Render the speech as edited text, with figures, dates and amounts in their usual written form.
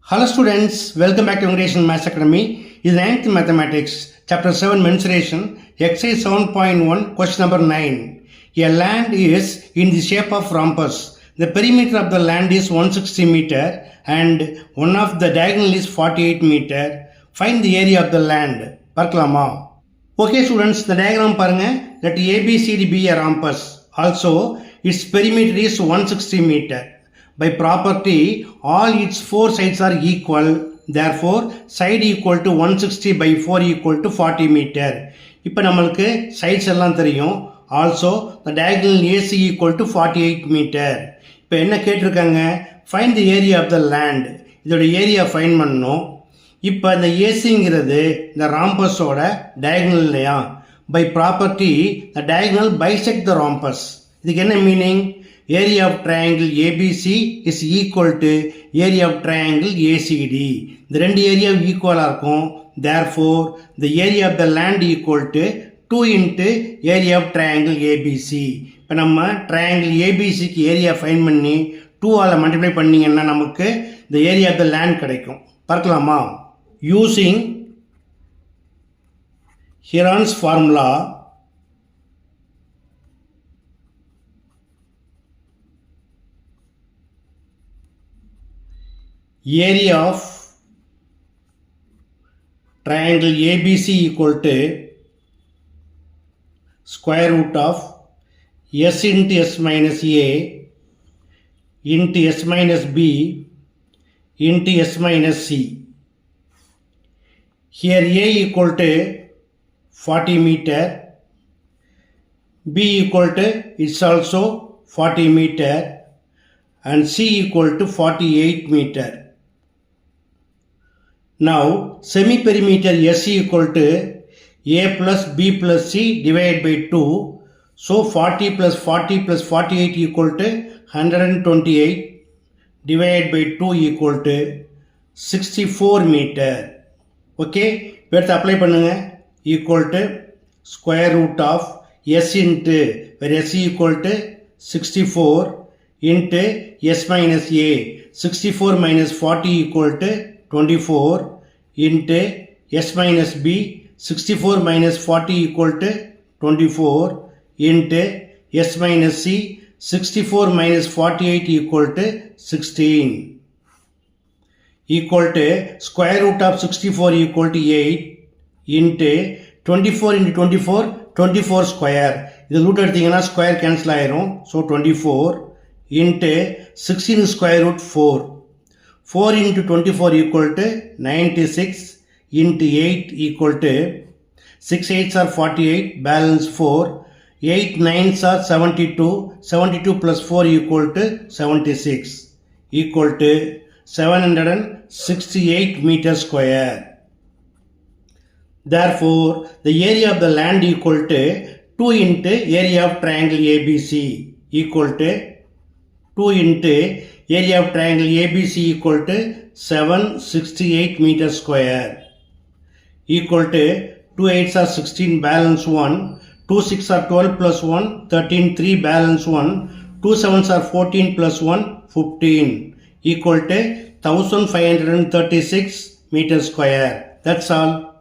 Hello students, welcome back to English Maths Academy. This is 9th Mathematics, Chapter 7 Mensuration, Exercise 7.1, Question number 9. A land is in the shape of rhombus. The perimeter of the land is 160 meter and one of the diagonal is 48 meter. Find the area of the land. பார்க்கலாமா? Okay students, the diagram பாருங்க. Let ABCD be a rhombus. Also, its perimeter is 160 meter. By property, all its four sides are equal. Therefore, side equal to 160 by 4 equal to 40 meter. இப்போ நம்மளுக்கு sides எல்லாம் தெரியும். Also, the diagonal AC equal to 48 meter. இப்போ என்ன கேட்டிருக்காங்க? Find the area of the land. இதோட area find பண்ணணும். இப்போ இந்த ஏசிங்கிறது இந்த ராம்பஸோட diagonal இல்லையா? By property, the diagonal bisect the rhombus. இதுக்கு என்ன meaning? Area of triangle ABC is equal to area of triangle ACD. இந்த ரெண்டு ஏரியா ஈக்குவலாக இருக்கும். Therefore, the area of the land equal to 2 into area of triangle ABC. இப்போ நம்ம triangle ABCக்கு area find பண்ணி 2ஆல் multiply பண்ணிங்கன்னா நமக்கு the area of the land கிடைக்கும். பார்க்கலாமா? Using Heron's formula, area of triangle ABC equal to square root of s into s minus a into s minus b into s minus c. Here a equal to 40 meter, b equal to is also 40 meter and c equal to 48 meter. Now, semi-perimeter S equal to A plus B plus C divided by 2. So, 40 plus 40 plus 48 equal to 128 divided by 2 equal to 64 meter. Okay, let's apply பண்ணுங்க. Equal to square root of S into, where S equal to 64 into S minus A. 64 minus 40 equal to 24 into s minus b. 64 minus 40 equal to 24 into s minus c. 64 minus 48 equal to 16 equal to square root of 64 equal to 8 into 24 into 24 24 square. இது root எடுத்தீங்கன்னா square cancel ஆயிரும். So 24 into 16 square root 4. 4 into 24 equal to 96 into 8 equal to 6 8s are 48, balance 4, 8 9s are 72, 72 plus 4 equal to 76 equal to 768 meter square. Therefore, the area of the land equal to 2 into area of triangle ABC equal to 2 into area of triangle ABC equal to 768 meter square equal to 2 8s are 16, balance 1, 2 6 are 12 plus 1, 13 3 balance 1, 2 7s are 14 plus 1, 15 equal to 1536 meter square. That's all.